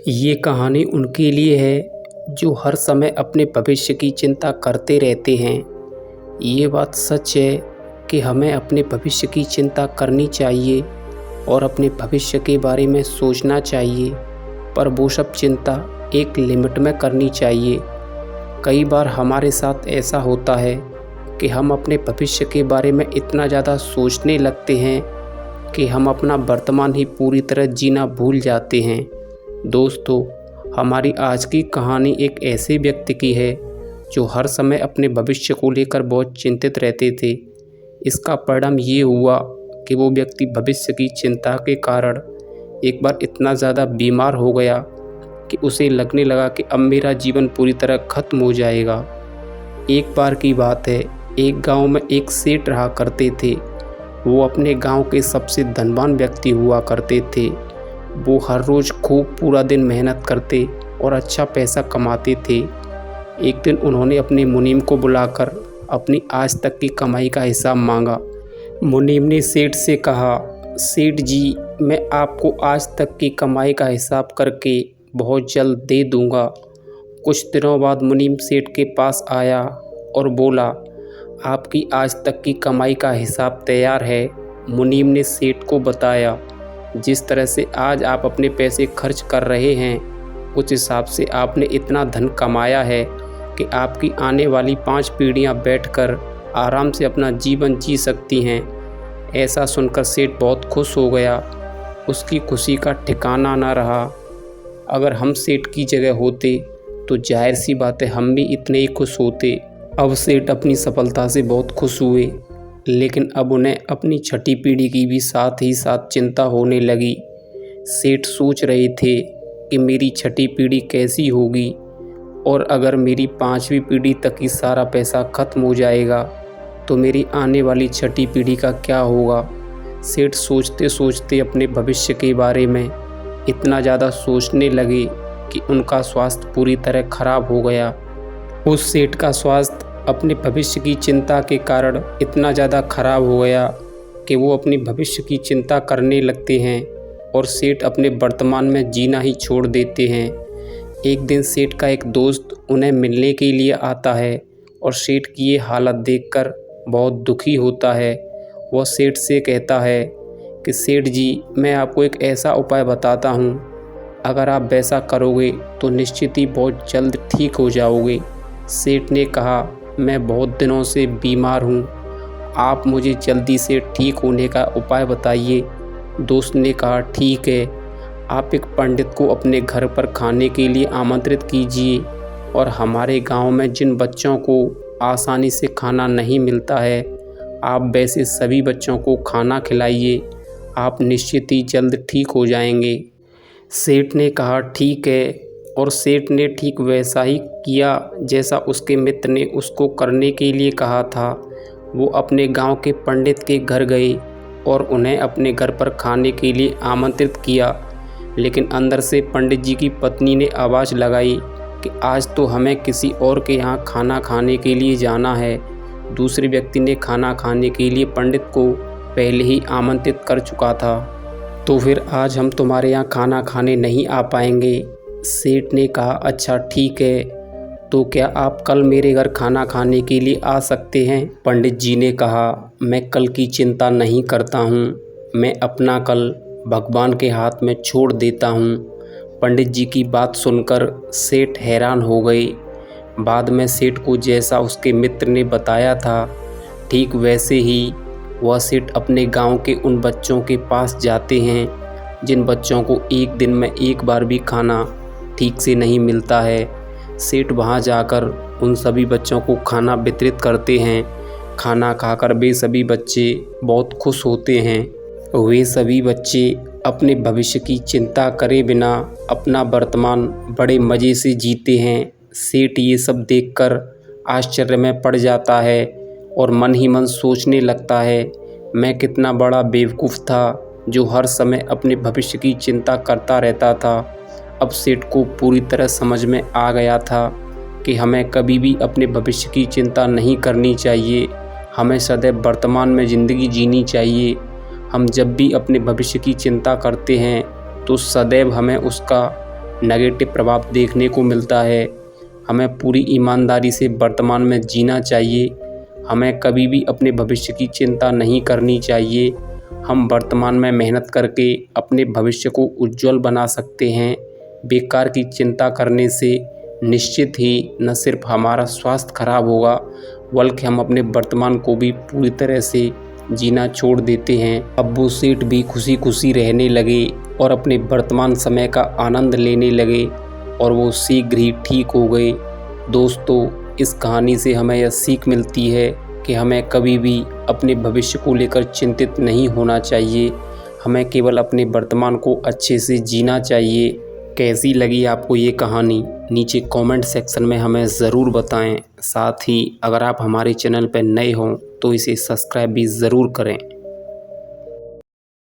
ये कहानी उनके लिए है जो हर समय अपने भविष्य की चिंता करते रहते हैं। ये बात सच है कि हमें अपने भविष्य की चिंता करनी चाहिए और अपने भविष्य के बारे में सोचना चाहिए, पर वो सब चिंता एक लिमिट में करनी चाहिए। कई बार हमारे साथ ऐसा होता है कि हम अपने भविष्य के बारे में इतना ज़्यादा सोचने लगते हैं कि हम अपना वर्तमान ही पूरी तरह जीना भूल जाते हैं। दोस्तों, हमारी आज की कहानी एक ऐसे व्यक्ति की है जो हर समय अपने भविष्य को लेकर बहुत चिंतित रहते थे। इसका परिणाम ये हुआ कि वो व्यक्ति भविष्य की चिंता के कारण एक बार इतना ज़्यादा बीमार हो गया कि उसे लगने लगा कि अब मेरा जीवन पूरी तरह खत्म हो जाएगा। एक बार की बात है, एक गांव में एक सेठ रहा करते थे। वो अपने गांव के सबसे धनवान व्यक्ति हुआ करते थे। वो हर रोज़ खूब पूरा दिन मेहनत करते और अच्छा पैसा कमाते थे। एक दिन उन्होंने अपने मुनीम को बुलाकर अपनी आज तक की कमाई का हिसाब मांगा। मुनीम ने सेठ से कहा, सेठ जी, मैं आपको आज तक की कमाई का हिसाब करके बहुत जल्द दे दूंगा। कुछ दिनों बाद मुनीम सेठ के पास आया और बोला, आपकी आज तक की कमाई का हिसाब तैयार है। मुनीम ने सेठ को बताया, जिस तरह से आज आप अपने पैसे खर्च कर रहे हैं, उस हिसाब से आपने इतना धन कमाया है कि आपकी आने वाली 5 पीढ़ियां बैठकर आराम से अपना जीवन जी सकती हैं। ऐसा सुनकर सेठ बहुत खुश हो गया। उसकी खुशी का ठिकाना ना रहा। अगर हम सेठ की जगह होते तो जाहिर सी बात है हम भी इतने ही खुश होते। अब सेठ अपनी सफलता से बहुत खुश हुए, लेकिन अब उन्हें अपनी छठी पीढ़ी की भी साथ ही साथ चिंता होने लगी। सेठ सोच रहे थे कि मेरी छठी पीढ़ी कैसी होगी, और अगर मेरी 5वीं पीढ़ी तक ही सारा पैसा खत्म हो जाएगा तो मेरी आने वाली छठी पीढ़ी का क्या होगा। सेठ सोचते सोचते अपने भविष्य के बारे में इतना ज़्यादा सोचने लगे कि उनका स्वास्थ्य पूरी तरह खराब हो गया। उस सेठ का स्वास्थ्य अपने भविष्य की चिंता के कारण इतना ज़्यादा खराब हो गया कि वो अपनी भविष्य की चिंता करने लगते हैं और सेठ अपने वर्तमान में जीना ही छोड़ देते हैं। एक दिन सेठ का एक दोस्त उन्हें मिलने के लिए आता है और सेठ की ये हालत देखकर बहुत दुखी होता है। वह सेठ से कहता है कि सेठ जी, मैं आपको एक ऐसा उपाय बताता हूँ, अगर आप वैसा करोगे तो निश्चित ही बहुत जल्द ठीक हो जाओगे। सेठ ने कहा, मैं बहुत दिनों से बीमार हूँ, आप मुझे जल्दी से ठीक होने का उपाय बताइए। दोस्त ने कहा, ठीक है, आप एक पंडित को अपने घर पर खाने के लिए आमंत्रित कीजिए और हमारे गांव में जिन बच्चों को आसानी से खाना नहीं मिलता है, आप वैसे सभी बच्चों को खाना खिलाइए। आप निश्चित ही जल्द ठीक हो जाएंगे। सेठ ने कहा, ठीक है, और सेठ ने ठीक वैसा ही किया जैसा उसके मित्र ने उसको करने के लिए कहा था। वो अपने गांव के पंडित के घर गए और उन्हें अपने घर पर खाने के लिए आमंत्रित किया, लेकिन अंदर से पंडित जी की पत्नी ने आवाज़ लगाई कि आज तो हमें किसी और के यहाँ खाना खाने के लिए जाना है। दूसरे व्यक्ति ने खाना खाने के लिए पंडित को पहले ही आमंत्रित कर चुका था, तो फिर आज हम तुम्हारे यहाँ खाना खाने नहीं आ पाएंगे। सेठ ने कहा, अच्छा ठीक है, तो क्या आप कल मेरे घर खाना खाने के लिए आ सकते हैं। पंडित जी ने कहा, मैं कल की चिंता नहीं करता हूँ, मैं अपना कल भगवान के हाथ में छोड़ देता हूँ। पंडित जी की बात सुनकर सेठ हैरान हो गए। बाद में सेठ को जैसा उसके मित्र ने बताया था, ठीक वैसे ही वह सेठ अपने गांव के उन बच्चों के पास जाते हैं जिन बच्चों को एक दिन में एक बार भी खाना ठीक से नहीं मिलता है। सेठ वहां जाकर उन सभी बच्चों को खाना वितरित करते हैं। खाना खाकर वे सभी बच्चे बहुत खुश होते हैं। वे सभी बच्चे अपने भविष्य की चिंता करे बिना अपना वर्तमान बड़े मज़े से जीते हैं। सेठ ये सब देखकर आश्चर्य में पड़ जाता है और मन ही मन सोचने लगता है, मैं कितना बड़ा बेवकूफ़ था जो हर समय अपने भविष्य की चिंता करता रहता था। अब सेठ को पूरी तरह समझ में आ गया था कि हमें कभी भी अपने भविष्य की चिंता नहीं करनी चाहिए, हमें सदैव वर्तमान में ज़िंदगी जीनी चाहिए। हम जब भी अपने भविष्य की चिंता करते हैं तो सदैव हमें उसका नेगेटिव प्रभाव देखने को मिलता है। हमें पूरी ईमानदारी से वर्तमान में जीना चाहिए। हमें कभी भी अपने भविष्य की चिंता नहीं करनी चाहिए। हम वर्तमान में मेहनत करके अपने भविष्य को उज्ज्वल बना सकते हैं। बेकार की चिंता करने से निश्चित ही न सिर्फ हमारा स्वास्थ्य खराब होगा, बल्कि हम अपने वर्तमान को भी पूरी तरह से जीना छोड़ देते हैं। अब्बू सेठ भी खुशी खुशी रहने लगे और अपने वर्तमान समय का आनंद लेने लगे और वो शीघ्र ही ठीक हो गए। दोस्तों, इस कहानी से हमें यह सीख मिलती है कि हमें कभी भी अपने भविष्य को लेकर चिंतित नहीं होना चाहिए। हमें केवल अपने वर्तमान को अच्छे से जीना चाहिए। कैसी लगी आपको ये कहानी, नीचे कमेंट सेक्शन में हमें ज़रूर बताएं। साथ ही अगर आप हमारे चैनल पर नए हों तो इसे सब्सक्राइब भी ज़रूर करें।